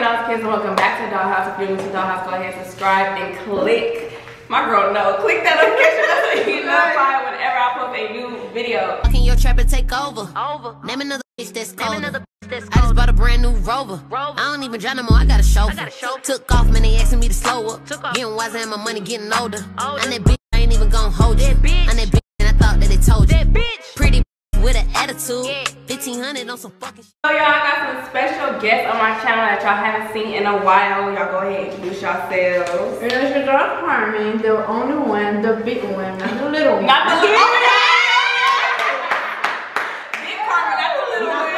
Dollhouse kids, and welcome back to Dollhouse. If you're new to Dollhouse, go ahead and subscribe and click. My girl, no, click that notification bell so you get notified whenever I post a new video. Can your trap and take over? Name another bitch that's colder. I just bought a brand new Rover. I don't even drive no more, I got a chauffeur. Took off, man, they asking me to slow up. Getting wiser and my money getting older. I'm that bitch, I ain't even gon' hold you. I'm that bitch, and I thought that they told you. Pretty with an attitude. 1500 on some fucking shit. So y'all, I got some special guests on my channel that y'all haven't seen in a while. Y'all go ahead and introduce yourselves. And it's your girl Carmen, the only one, the big one, not the little one. Not the little one. Big Carmen, not the little one.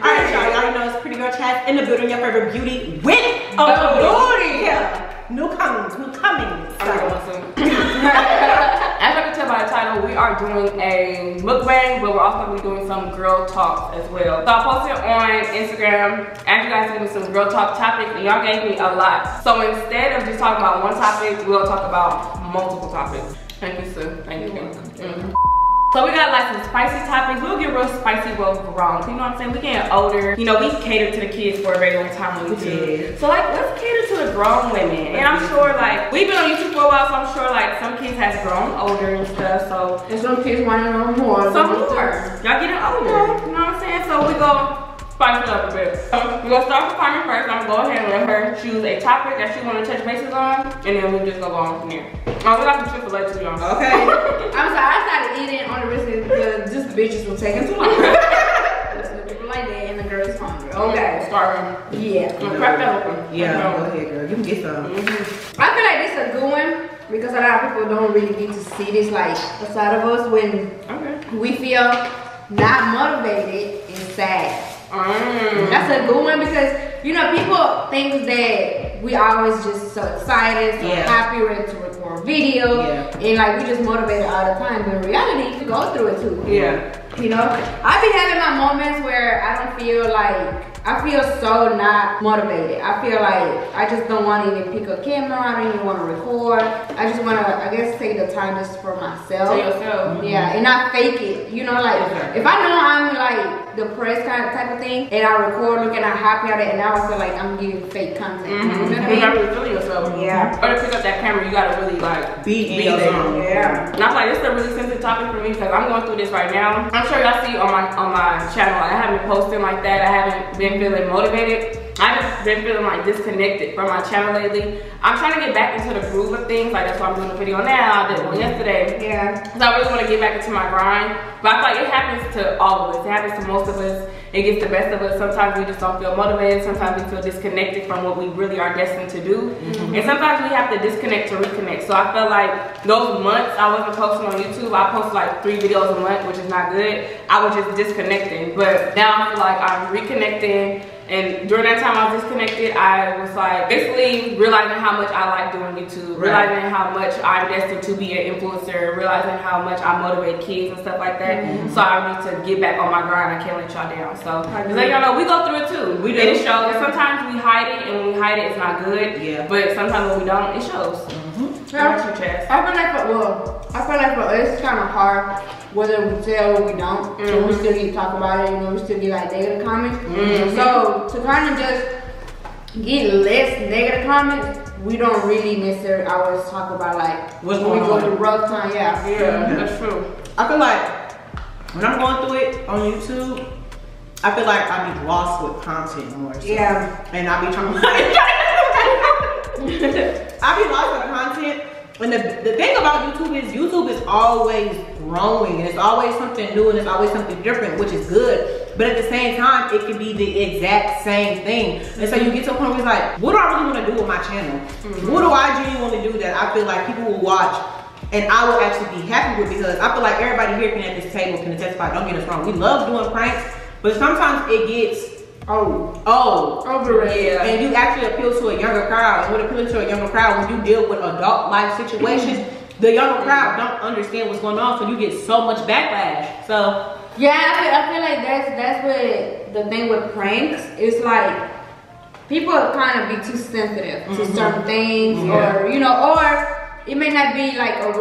Alright, y'all know it's pretty girl Chaz in the building, your favorite beauty with a booty. Yeah. New comings. As I can tell by the title, we are doing a mukbang, but we're also going to be doing some girl talks as well. So I posted on Instagram, asked you guys to give me some girl talk topics, and y'all gave me a lot. So instead of just talking about one topic, we'll talk about multiple topics. Thank you, sir. Thank you. So we got like some spicy topics. We'll get real spicy, real grown. You know what I'm saying? We getting older. You know, we catered to the kids for a very long time on YouTube. So like, let's cater to the grown women. And I'm sure like, we've been on YouTube for a while, so I'm sure like some kids has grown older and stuff. So and some kids want to know more. Some more. Y'all getting older. You know what I'm saying? So we go spice it up a bit. We're gonna start with Carmen first. I'm gonna go ahead and let her choose a topic that she wanna touch bases on, and then we'll just go on from there. Oh, we got some Chick-fil-A too, y'all. Okay. I'm sorry, I started eating on the risk that just bitches were taking too long. People like that and the girls hungry. Okay. Start. Yeah. Crack that open. Yeah, go ahead, girl. You can get some. I feel like this is a good one because a lot of people don't really get to see this like aside of us when we feel not motivated and sad. That's a good one because you know people think that we always just so excited, so happy, ready to record video, and like we just motivated all the time. But in reality, you can go through it too. Yeah. You know, I be having my moments where I don't feel like I feel so not motivated. I feel like I just don't want to even pick a camera. I don't even want to record. I just want to, I guess, take the time just for myself. To yourself. Yeah, and not fake it. You know, like if I know I'm like depressed kind of type of thing, and I record looking at happy at it, and now I feel like I'm giving fake content. You know what I mean? You gotta really feel yourself. Yeah. Or to pick up that camera, you gotta really like be in your zone. Yeah. And I'm like, this is a really sensitive topic for me because I'm going through this right now. I'm sure y'all see on my channel, I haven't been posting like that. I haven't been feeling motivated. I've just been feeling like disconnected from my channel lately. I'm trying to get back into the groove of things. Like that's why I'm doing a video now. I did one yesterday. Yeah. So I really want to get back into my grind. But I feel like it happens to all of us. It happens to most of us. It gets the best of us. Sometimes we just don't feel motivated. Sometimes we feel disconnected from what we really are destined to do. And sometimes we have to disconnect to reconnect. So I felt like those months I wasn't posting on YouTube. I posted like 3 videos a month, which is not good. I was just disconnecting. But now I feel like I'm reconnecting. And during that time I was disconnected, I was like basically realizing how much I like doing YouTube, realizing how much I'm destined to be an influencer, realizing how much I motivate kids and stuff like that. So I need to get back on my grind. I can't let y'all down. So just let y'all know we go through it too. We do. It shows. Sometimes we hide it, and when we hide it, it's not good. Yeah. But sometimes when we don't, it shows. Yeah. I feel like for us, it's kind of hard whether we tell or we don't. So we still get to talk about it, you know, we still get like negative comments. So to kind of just get less negative comments, we don't really necessarily always talk about like what's when we go through rough time. Yeah, that's true. I feel like when I'm going through it on YouTube, I feel like I be lost with content more. So. Yeah. And I be trying to I be lost with content. And the thing about YouTube is always growing, and it's always something new, and it's always something different, which is good. But at the same time, it can be the exact same thing. And so you get to a point where it's like, what do I really want to do with my channel? What do I genuinely do that I feel like people will watch and I will actually be happy with? Because I feel like everybody here at this table can testify. Don't get us wrong. We love doing pranks, but sometimes it gets overrated. Yeah. And you actually appeal to a younger crowd. And when appealing to a younger crowd, when you deal with adult life situations, the younger crowd don't understand what's going on, so you get so much backlash. So yeah, I feel like that's what the thing with pranks is like. People kind of be too sensitive to certain things, or you know, or it may not be like a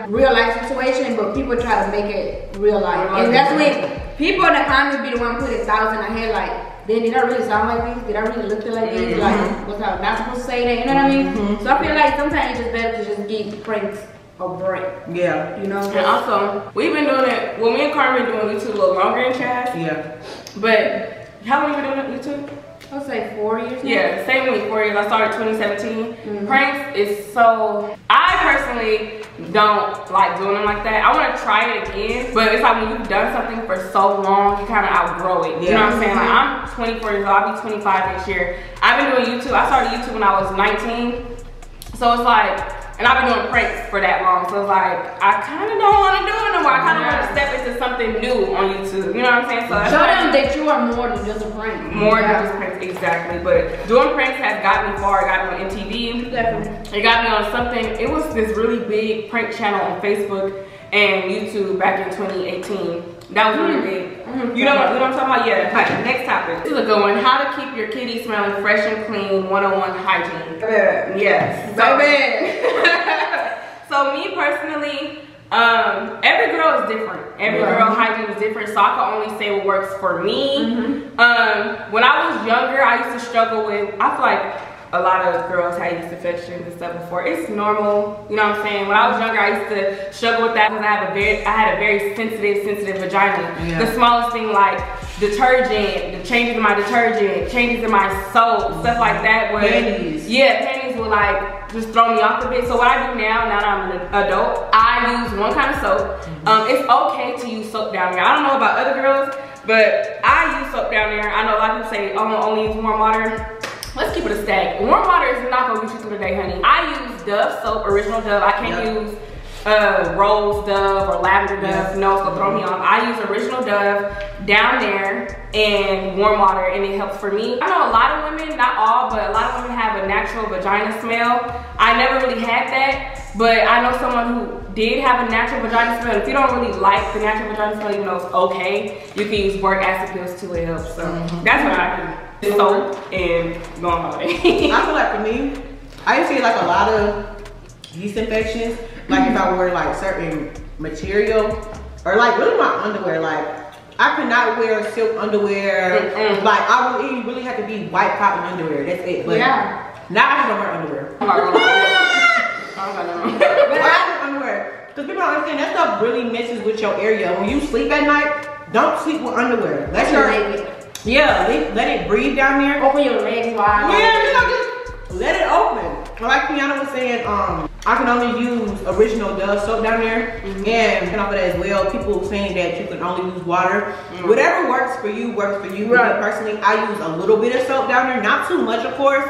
real life situation, but people try to make it real life, and that's when people in the comments be the one putting thoughts in their head like, then did I really sound like this? Did I really look like this? Like, was I not supposed to say that? You know what I mean? So I feel like sometimes it's just better to just give pranks a break. Yeah. You know? And also, we've been doing it, well, me and Carmen been doing YouTube a little longer than Chaz. Yeah. But how long have you been doing YouTube? I would say 4 years now. Yeah, same with me, 4 years. I started 2017. Pranks is so, I personally don't like doing them like that. I want to try it again, but it's like when you've done something for so long, you kind of outgrow it. You know what I'm saying? Like, I'm 24 years old, I'll be 25 next year. I've been doing YouTube, I started YouTube when I was 19. So it's like, and I've been doing pranks for that long, so it's like, I kind of don't want to do it no more. I kind of want to step into something new on YouTube. You know what I'm saying? So show them that you are more than just a prank. More than just pranks, exactly. But doing pranks has got me far. It got me on MTV. Definitely. It got me on something. It was this really big prank channel on Facebook and YouTube back in 2018. That was really big. You know what I'm talking about? Yeah. Right, next topic. This is a good one. How to keep your kitty smelling fresh and clean, 101 hygiene. Yes. So me personally, every girl is different. Every girl hygiene is different, so I can only say what works for me. When I was younger, I used to struggle with, I feel like a lot of girls had yeast infections and stuff before. It's normal, you know what I'm saying? When I was younger, I used to struggle with that because I had a very sensitive vagina. The smallest thing, like detergent, the changes in my detergent, changes in my soap, stuff like that. Panties. Yeah, panties would like just throw me off a bit. So what I do now that I'm an adult, I use one kind of soap. It's okay to use soap down there. I don't know about other girls, but I use soap down there. I know a lot of people say, oh, only use warm water. Let's keep it a stack. Warm water is not gonna get you through the day, honey. I use Dove soap, original Dove. I can't use Rose Dove or Lavender Dove. No, it's gonna throw me off. I use original Dove down there and warm water, and it helps for me. I know a lot of women, not all, but a lot of women have a natural vagina smell. I never really had that, but I know someone who did have a natural vagina smell. If you don't really like the natural vagina smell, even though it's okay, you can use boric acid pills too, it helps. So that's what I do. Soap and going on. I feel like for me, I used to get like a lot of yeast infections. Like if I wear like certain material or like really my underwear, like I could not wear silk underwear. Like I would really have to be white cotton underwear. That's it. But now I don't wear underwear. Underwear. Because people don't understand that stuff really messes with your area. When you sleep at night, don't sleep with underwear. Let it breathe down there. Open your legs wide. Yeah, you know, just let it open. Like Kianna was saying, I can only use original Dove soap down there. And off of that as well, people saying that you can only use water. Whatever works for you, works for you. Right. Personally, I use a little bit of soap down there, not too much, of course.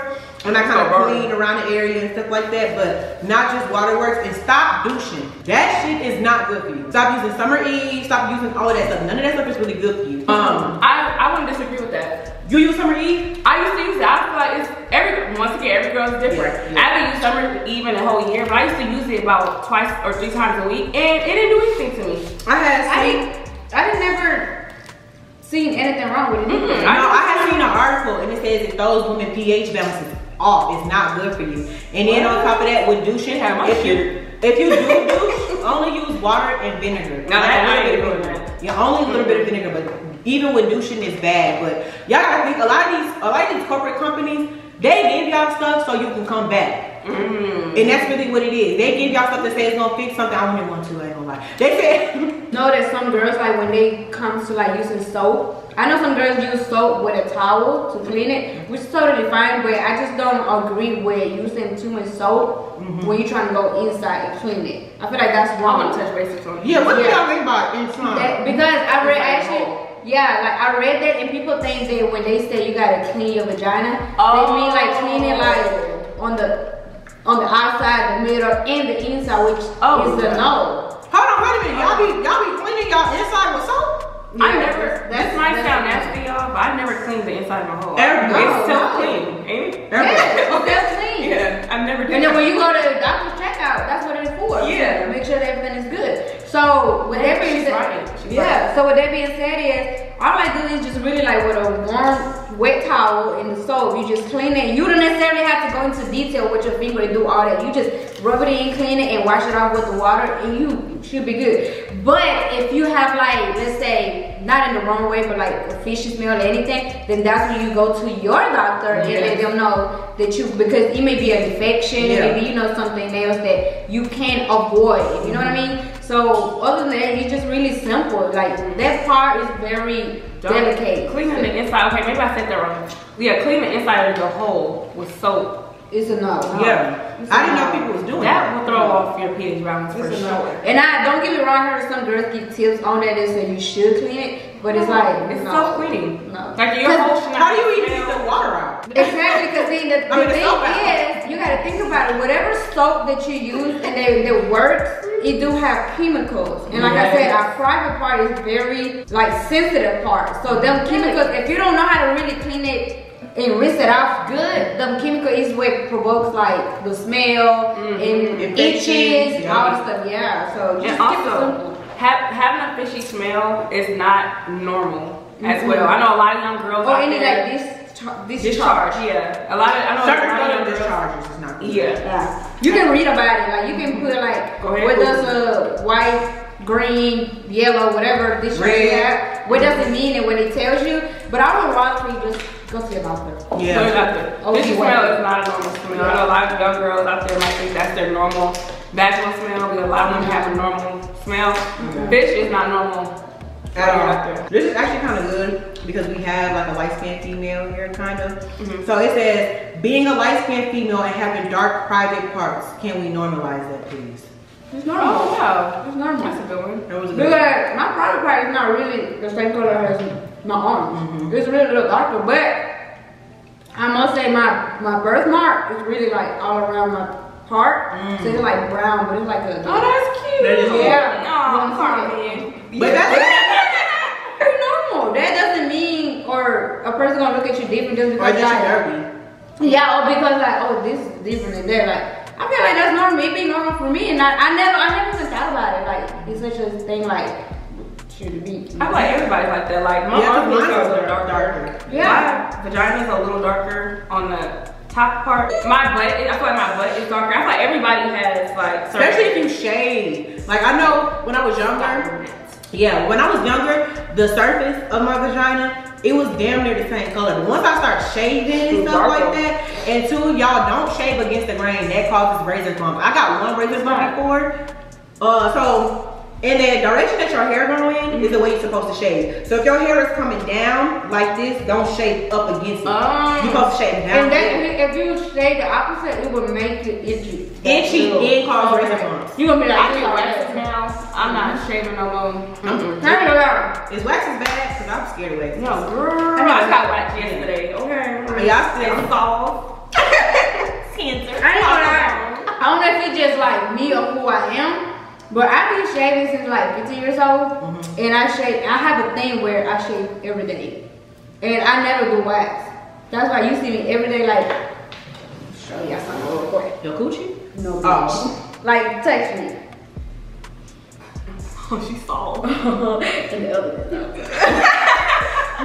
And I kind of clean around the area and stuff like that, but not just waterworks. And stop douching. That shit is not good for you. Stop using Summer Eve. Stop using all of that stuff. None of that stuff is really good for you. I wouldn't disagree with that. You use Summer Eve? I used to use it. I feel like it's once again, every girl is different. I haven't used Summer Eve in a whole year, but I used to use it about 2 or 3 times a week, and it didn't do anything to me. I never seen anything wrong with it. No, I have seen an article and it says that those women pH balances off. It's not good for you. And then on top of that, with douching, if you do douche, only use water and vinegar. No, I ain't doing that. Yeah, only a little bit of vinegar, but even with douching is bad. But y'all gotta think, a lot of these corporate companies, they give y'all stuff so you can come back. And that's really what it is. They give y'all stuff that says it's gonna fix something. I wouldn't want to, I ain't gonna lie. They said no, there's some girls like when they come to like using soap. I know some girls use soap with a towel to clean it, which is totally fine, but I just don't agree with using too much soap when you're trying to go inside and clean it. I feel like that's wrong. I want to touch basics on it. Yeah, what do y'all think about inside? Because I read I read that, and people think that when they say you gotta clean your vagina, they mean like cleaning like on the outside, the middle, and the inside, which is the no. Hold on, wait a minute. Y'all be cleaning y'all inside with soap? Yeah, I never. This might sound nasty, y'all, but I never cleaned the inside of my hole. It's self-clean, ain't it? Yeah, it's self-clean. Yeah, I've never done. And then when you go to the doctor's checkout, that's what it's for. Yeah, make sure that everything is good. So with that being said, so with that being said, is all I do is just really like with a wet towel and the soap, you just clean it. You don't necessarily have to go into detail with your finger to do all that. You just rub it in, clean it, and wash it off with the water, and you should be good. But if you have like, let's say, not in the wrong way, but like a fishy smell or anything, then that's when you go to your doctor and let them know that you, because it may be a infection, maybe you know something else that you can't avoid, you know what I mean? So other than that, it's just really simple. Like that part is very delicate. Cleaning the inside, okay, maybe I said that wrong. Yeah, clean the inside of your hole with soap. It's a no. Yeah. I didn't know people was doing that. That will throw off your pH balance for sure. And I don't get me wrong, I heard some girls give tips on that and say you should clean it, but it's like it's self-cleaning. No. Like your whole should not. How do you even get the water out? Exactly, because the thing is, you gotta think about it. Whatever soap that you use and that works, it do have chemicals. And like I said, our private part is very like sensitive part. So them chemicals, if you don't know how to really clean it and rinse it off good, the chemical is what provokes like the smell and itches, all the stuff. Yeah, so just also having a fishy smell is not normal as well. I know a lot of young girls. Or any like discharge. Yeah, a lot of certain discharges is not good. Yeah, you can read about it. Like you can put like what does a white, green, yellow, whatever discharge have. What does it mean and what it tells you? But I would rather you just go to your doctor. Yeah. Go to your doctor. This smell is not a normal smell. I know a lot of young girls out there might think that's their normal vaginal smell, because a lot of them have a normal smell. Fish is not normal. This is actually kind of good because we have like a light-skinned female here, kind of. So it says, being a light-skinned female and having dark private parts, can we normalize that, please? It's normal. Oh, wow. It's normal. That's a good one. That was a good because my private part is not really the same color as my arms. It's really a little darker, but I must say my birthmark is really like all around my part. So it's like brown, but it's like a. Oh, that's cute. That is yeah. Oh, Carmen. But that's very normal. That doesn't mean, or a person gonna look at you different just because you're dirty. Yeah, or because like, oh, this is different than that. Like, I feel like that's normal. It be normal for me, and I never even thought about it. Like, it's such a thing. Like, should it be? I feel like everybody's like that. Like, my arms are a little darker. Yeah, my vagina's a little darker on the top part. My butt, I feel like my butt is darker. I feel like everybody has like, especially if you shave. Like, I know when I was younger. Yeah, when I was younger, the surface of my vagina, it was damn near the same color. But once I start shaving and stuff like that, and two, y'all don't shave against the grain, that causes razor bumps. I got one razor bump before. So in the direction that your hair going is the way you're supposed to shave. So if your hair is coming down like this, don't shave up against it. You're supposed to shave down. And then if you shave the opposite, it will make it itchy. Itchy and cause razor bumps. You're gonna be like, I get waxes now. I'm not shaving no more. Turn it around. Is waxes bad? Because I'm scared of waxes. No, girl. I got waxed yesterday. Okay. Y'all still it's soft. Cancer. I don't know if it's just like me or who I am. But I've been shaving since like 15 years old, and I have a thing where I shave every day, and I never do wax. That's why you see me every day. Like, show you something real quick. Your coochie? No, bitch. Like, text me. Oh, she's soft. And the other one.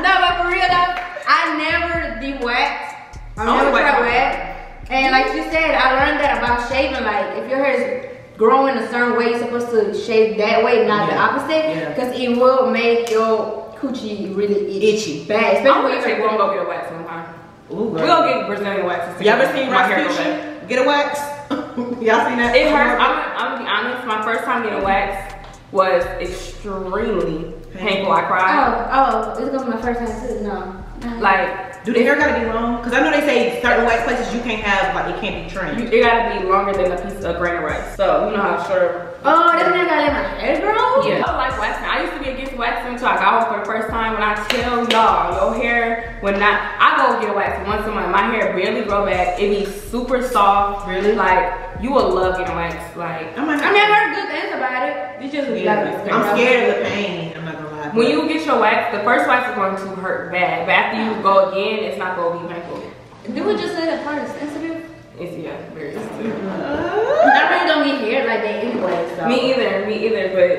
No, but for real though, I never do wax. I never try wax. And like you said, I learned that about shaving. Like, if your hair is growing a certain way, you're supposed to shave that way, not the opposite, because it will make your coochie really itchy. Bad, especially when you're going to go get a wax sometime. Ooh, we're going to get Brazilian waxes. Y'all ever seen Ross coochie? Get a wax? Y'all seen that? It hurts. I'm going to be honest, my first time getting a wax was extremely painful. I cried. Oh, it's going to be my first time too. No. Like, do the hair gotta be long? Because I know they say certain wax places you can't have, like, it can't be trimmed. It gotta be longer than a piece of grain of rice. So, you know how short. Oh, that's not gotta let my hair grow? Yeah. I like waxing. I used to be against waxing until I got home for the first time. When I tell y'all, your hair, I go get a wax once a month. My hair barely grow back. It be super soft. Really? Like, you will love getting wax. Like, I never heard good things about it. You just I'm scared of the pain. I'm not gonna lie. When you get your wax, the first wax is going to hurt bad. But after you go again, it's not going to be painful. Did we just say that part is sensitive? It's, yeah, very sensitive. I really don't get hair like that anyway, so. Me either, but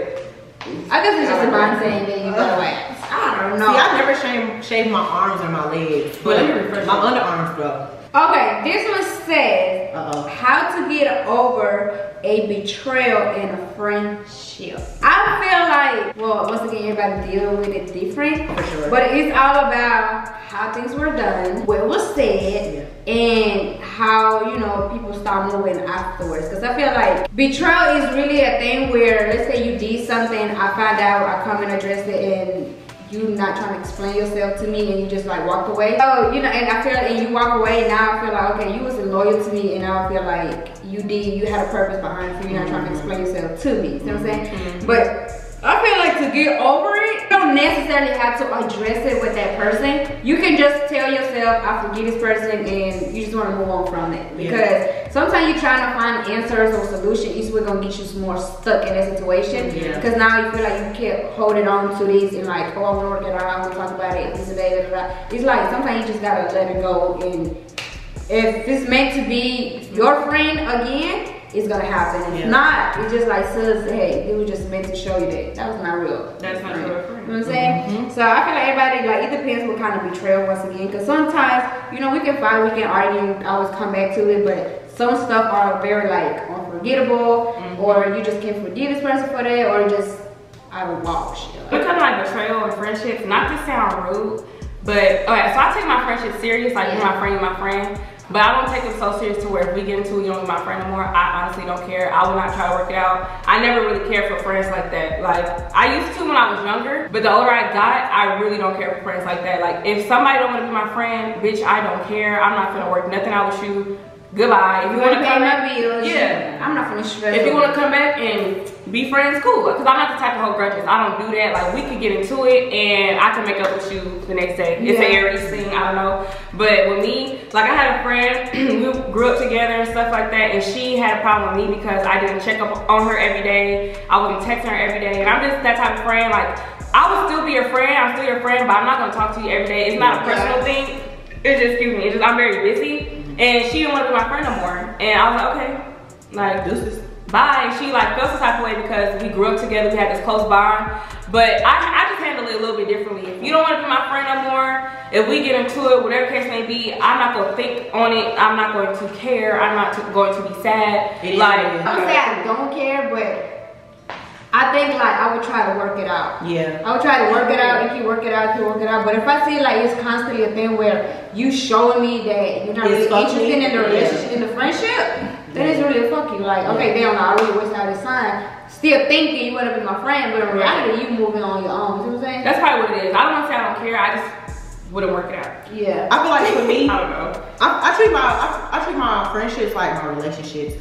I guess it's just a mind saying that you got wax. I don't I don't know. See, I never shave my arms or my legs, but my underarms though. Okay, this one says how to get over a betrayal in a friendship. I feel like, well, once again, everybody deal with it different, for sure. But it's all about how things were done, what was said, and how, you know, people start moving afterwards. Because I feel like betrayal is really a thing where, let's say you did something, I found out, I come and address it, and you not trying to explain yourself to me, and you just like walked away. So, you know, and I feel like, and you walk away, now I feel like, okay, you wasn't loyal to me, and now I feel like you had a purpose behind it, so you're not trying to explain yourself to me. You know what I'm saying? But I feel like to get over it, you don't necessarily have to address it with that person. You can just tell yourself, I forgive this person, and you just want to move on from it. Because sometimes you're trying to find answers or solutions, it's what's going to get you more stuck in that situation. Because now you feel like you kept holding on to this and like, oh, I want to work it out, I want to talk about it, this and that, blah, blah, blah. It's like sometimes you just got to let it go. And if it's meant to be your friend again, it's gonna happen. If not, it's just like, sis, hey, it was just meant to show you that was not real. That's not real friend. You know what I'm saying? So I feel like everybody, like, it depends what kind of betrayal once again. Because sometimes, you know, we can fight, we can argue, always come back to it, but some stuff are very like unforgettable, or you just can't forgive this person for that, or just out of wash. But kind of like betrayal and friendships, not to sound rude, but okay, so I take my friendship serious, like my friend. But I don't take them so serious to where if we get into it, you don't be my friend anymore. I honestly don't care. I will not try to work it out. I never really cared for friends like that. Like, I used to when I was younger, but the older I got, I really don't care for friends like that. Like, if somebody don't want to be my friend, bitch, I don't care. I'm not gonna work nothing out with you. Goodbye. If you want to pay my bills, I'm not gonna stress. If you want to come back and be friends, cool. Because I'm not the type to hold grudges. I don't do that. Like, we could get into it and I can make up with you the next day. It's an Aries thing, I don't know. But with me, like, I had a friend, we grew up together and stuff like that, and she had a problem with me because I didn't check up on her every day. I wasn't texting her every day. And I'm just that type of friend. Like, I will still be your friend. I'm still your friend, but I'm not gonna talk to you every day. It's not a personal thing. It's just, it's just, I'm very busy. And she didn't want to be my friend no more. And I was like, okay, like, deuces, bye. And she like felt some type of way because we grew up together, we had this close bond. But I just handle it a little bit differently. If you don't want to be my friend no more, if we get into it, whatever case may be, I'm not going to think on it. I'm not going to care. I'm not going to be sad. Like, I would say I don't care, but I think like I would try to work it out. I would try to work it out and keep working it out, But if I see like it's constantly a thing where you showing me that you're not really interested in the relationship, in the friendship, then it's really a fuck you. Like, okay, damn, I really wasted all this time. Still thinking you want to be my friend, but in reality, you moving on your own. You know what I'm saying? That's probably what it is. I don't want to say I don't care. I just wouldn't work it out. I feel like for me, I don't know. I treat my friendships like my relationships.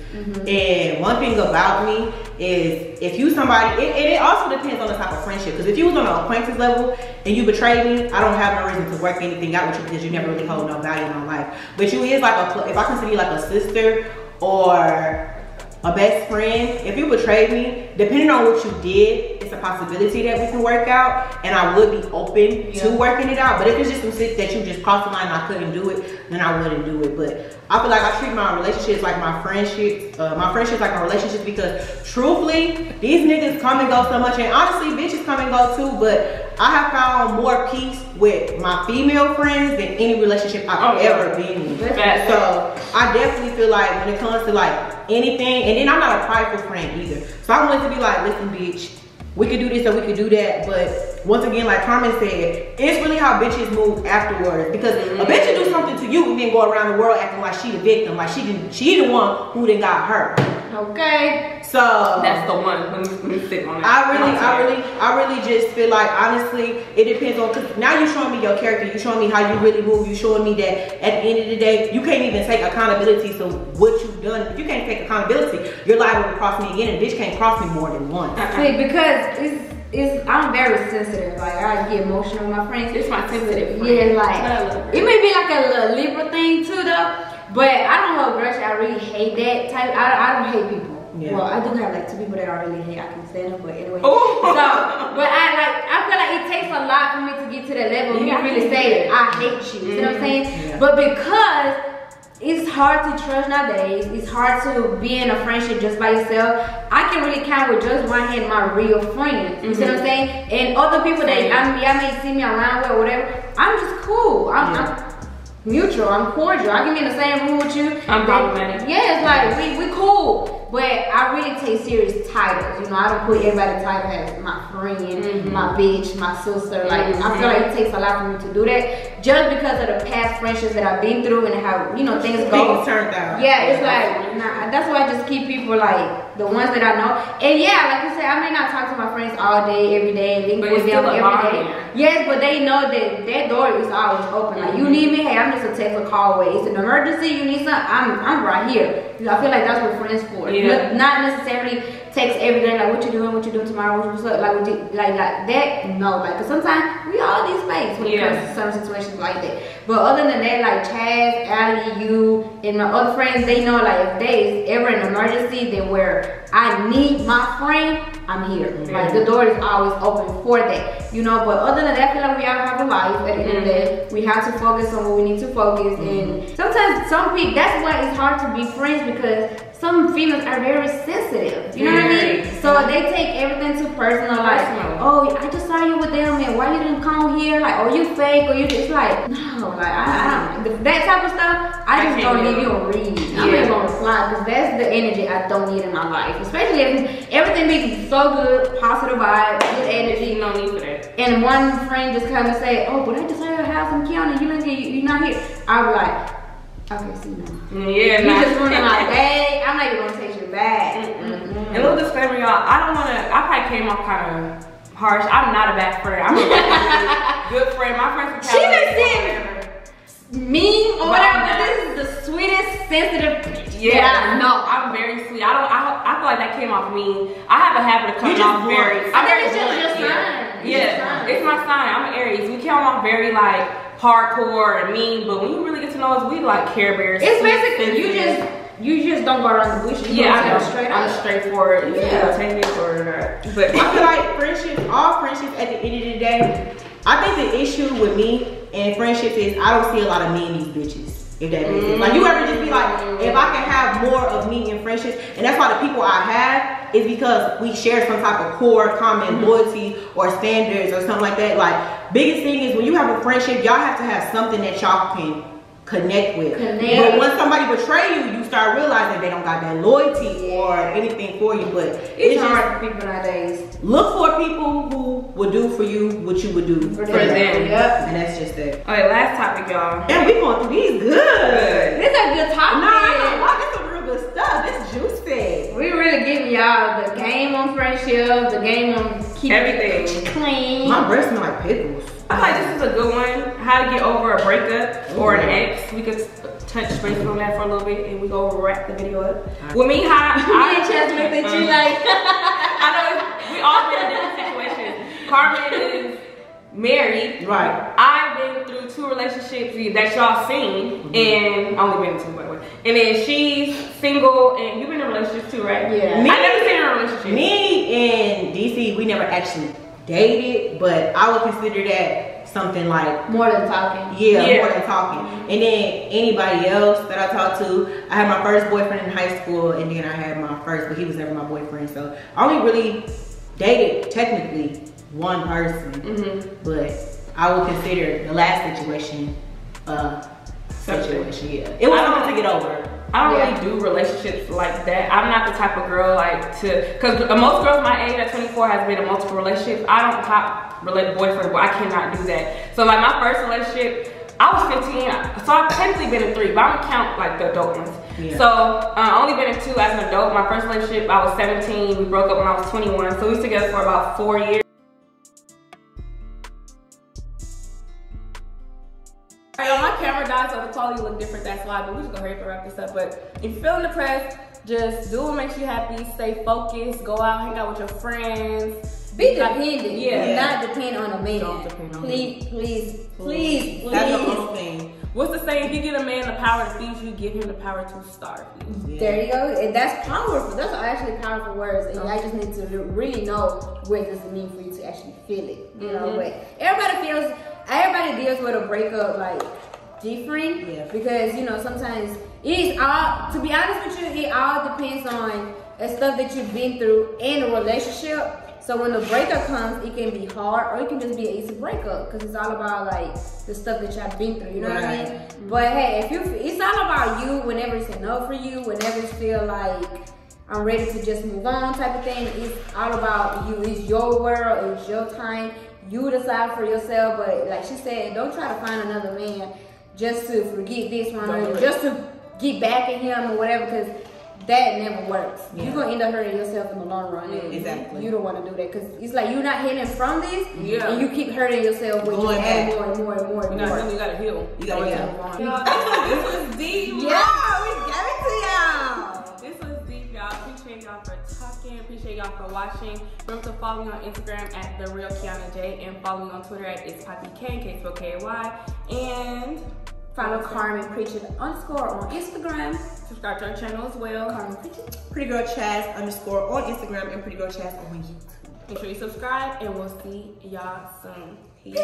And one thing about me is if you somebody, it also depends on the type of friendship. Because if you was on an acquaintance level and you betrayed me, I don't have no reason to work anything out with you because you never really hold no value in my life. But you is like if I consider you like a sister or a best friend, if you betrayed me, depending on what you did, it's a possibility that we can work out, and I would be open to working it out. But if it's just some shit that you just crossed the line and I couldn't do it, then I wouldn't do it. But I feel like I treat my relationships like my friendships like my relationships, because truthfully, these niggas come and go so much, and honestly, bitches come and go too, but I have found more peace with my female friends than any relationship I've ever been in. So I definitely feel like when it comes to like anything, and then I'm not a prideful friend either. So I wanted to be like, listen, bitch, we could do this or we could do that. But once again, like Carmen said, it's really how bitches move afterwards. Because a bitch will do something to you and then go around the world acting like she the victim, like she the one who then got hurt. Okay. So that's the one. Let me sit on it. I really just feel like, honestly, it depends on, cause now you're showing me your character, you're showing me how you really move, you're showing me that at the end of the day, you can't even take accountability for what you've done. If you can't take accountability, you're liable to cross me again, and bitch can't cross me more than once. See, because I'm very sensitive. Like, I get emotional with my friends. It's my sensitive friend. Yeah, like, it may be like a little Libra thing too though, but I don't hold grudge. I really hate that type. I don't hate people. Well, I do have like 2 people that I really hate. I can stand them, but anyway. But I feel like it takes a lot for me to get to that level. You can really say I hate you. You know what I'm saying? But because it's hard to trust nowadays. It's hard to be in a friendship just by yourself. I can really count with just one hand my real friends. You see what I'm saying? And other people that y'all may see me around with or whatever, I'm just cool. I'm mutual. I'm cordial. I can be in the same room with you. I'm problematic. Yeah, it's like we cool. But I really take serious titles. You know, I don't put everybody's title as my friend, my bitch, my sister. Like I feel like it takes a lot for me to do that. Just because of the past friendships that I've been through and how, you know, things go. Turned out. Yeah, it's like, nah, that's why I just keep people like the ones that I know. And yeah, like you said, I may not talk to my friends all day, every day, link with them every day. Yes, but they know that that door is always open. Like you need me, hey, I'm just a text or call away. It's an emergency, you need something, I'm right here. You know, I feel like that's what friends for. Yeah. Not necessarily text every day like what you doing tomorrow, what's up, like like that. No, like cause sometimes we all these space when it comes to some situations like that. But other than that, like Chaz, Allie, you, and my other friends, they know like if there's ever an emergency, then where I need my friend, I'm here. Like the door is always open for that, you know. But other than that, I feel like we all have a life. At the end of the day, we have to focus on what we need to focus. And sometimes some people, that's why it's hard to be friends because some females are very sensitive. You know what I mean? So they take everything too personal. Like, oh, I just saw you with them, and why you didn't come here? Like, oh, you fake, or you just like, no, like I don't. That type of stuff, I just don't even read. I'm not gonna reply because that's the energy I don't need in my life. Especially if everything be so good, positive vibes, good energy. No need for that. And one friend just come and say, oh, but I just saw your house in Kiana, you're not here. I was like, okay, see now. Yeah, you just ruining my day. I'm not even gonna take you back. And a little disclaimer, y'all. I probably came off kind of harsh. I'm not a bad friend. I'm a good friend. My friends from California. She been mean or whatever, but this is the sweetest, sensitive. Yeah, no, I'm very sweet. I feel like that came off me. I have a habit of coming off very. I think it's just your sign. Yeah, it's my sign. I'm an Aries. We come off very like hardcore and mean, but when you really get to know us, we like Care Bears. It's basically you just don't go around the bush. I'm straightforward. Yeah, take it or not. But I feel like all friendships at the end of the day, I think the issue with me and friendships is I don't see a lot of me in these bitches. If that makes sense. Like you ever just be like, if I can have more of me in friendships, and that's why the people I have is because we share some type of core common loyalty or standards or something like that. Like biggest thing is when you have a friendship, y'all have to have something that y'all can connect with. But when somebody betray you, you start realizing they don't got that loyalty or anything for you. But it's hard for people nowadays. Look for people who will do for you what you would do for them. Yep. And that's just it. Okay, last topic, y'all. And we going through these good. This is a good topic. No, this is some real good stuff. This juicy. We really giving y'all the game on friendship, the game on keeping everything clean. My breath smell like pickles. I feel like this is a good one. How to get over a breakup or an ex. We could touch base on that for a little bit and we go wrap the video up. With me, I and Chaz looked at you like I know we all been in different situations. Carmen is married. Right. I've been through 2 relationships that y'all seen and only been in 2 by the way. And then she's single and you've been in a relationship too, right? Yeah. I never seen her in a relationship. Me and DC, we never actually dated, but I would consider that something like more than talking. Yeah, more than talking. And then anybody else that I talked to, I had my first boyfriend in high school, and then I had my first, but he was never my boyfriend. So I only really dated technically one person, but I would consider the last situation situation. Yeah, it was something to get over. I don't really do relationships like that. I'm not the type of girl like because most girls my age at 24 has been in multiple relationships. I don't pop boyfriend, but I cannot do that. So like my first relationship, I was 15, so I've technically been in 3, but I'm gonna count like the adult ones. Yeah. So I only been in 2 as an adult. My first relationship, I was 17. We broke up when I was 21, so we was together for about 4 years. Alright, my camera died, so the quality look different, that's why, but we just gonna hurry up and wrap this up. But if you're feeling depressed, just do what makes you happy, stay focused, go out, hang out with your friends. Be dependent. Yeah. Not depend on a man. Don't depend on please. That's the whole thing. What's the saying? If you give a man the power to feed you, give him the power to starve you. Yeah. There you go. And that's powerful. That's actually powerful words. And I just need to really know what does it mean for you to actually feel it. You know, but everybody deals with a breakup like different. Yeah. Because, you know, sometimes it is all, to be honest with you, it all depends on the stuff that you've been through in a relationship. So when the breakup comes, it can be hard or it can just be an easy breakup because it's all about like the stuff that y'all been through, you know what I mean? But hey, if you, it's all about you whenever it's enough for you, whenever you feel like I'm ready to just move on type of thing. It's all about you. It's your world, it's your time. You decide for yourself, but like she said, don't try to find another man just to forget this one or just to get back at him or whatever, because that never works. Yeah. You're gonna end up hurting yourself in the long run. Exactly. You don't want to do that because it's like you're not healing from this, and you keep hurting yourself when you add more and more and more and more. You gotta heal. You gotta heal. This was deep. Yeah, we gave it to y'all. This was deep, y'all. Appreciate y'all for talking. Appreciate y'all for watching. Remember to follow me on Instagram at @TheRealKiannaJay and follow me on Twitter at @It'sPoppyK, KSPOKAY, and follow Carmen Preaching _ on Instagram. Subscribe to our channel as well. Carmen Preaching. Pretty Girl Chaz _ on Instagram and Pretty Girl Chaz on YouTube. Make sure you subscribe and we'll see y'all soon. Peace.